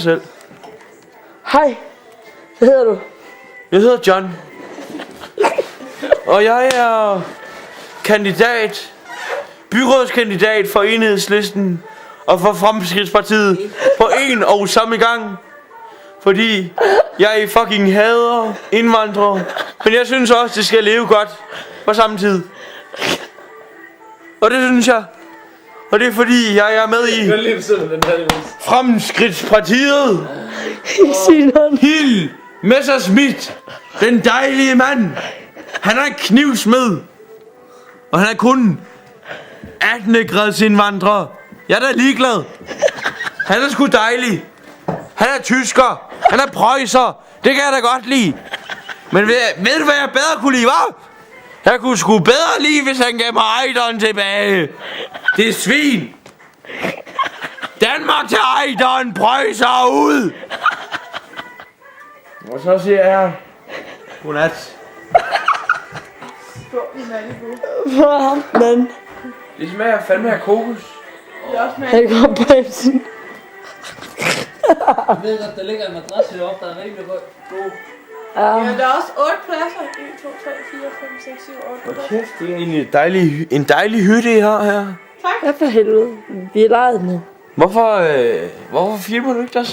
selv. Hej. Hvad hedder du? Jeg hedder John. Og jeg er kandidat, byrådskandidat for Enhedslisten og for Fremskridtspartiet på en og samme gang. Fordi jeg fucking hader indvandrere. Men jeg synes også, det skal leve godt på samme tid. Og det synes jeg. Og det er fordi, jeg er med i Fremskridtspartiet. Hild Messerschmidt, den dejlige mand. Han er knivsmed. Og han er kun 18. grads indvandrer. Jeg er da ligeglad. Han er sgu dejlig. Han er tysker. Han er preußer. Det kan jeg da godt lide. Men ved du hvad jeg bedre kunne lide, hva'? Jeg kunne sgu bedre lide, hvis han gav mig Ejderen tilbage. Det er svin. Danmark til Ejderen, preußer ud. Og så siger jeg godnat. For ham, mand. Det smager fandme af kokos. Han går på emsen. Jeg ved godt, der ligger en madras heroppe, der er rimelig god. Ja. Ja, der er også 8 pladser. 1, 2, 3, 4, 5, 6, 7, 8 pladser. Kæft, det er egentlig en dejlig hytte, I har her. Ja, for helvede. Vi er lejet nu. Hvorfor filmer du ikke der?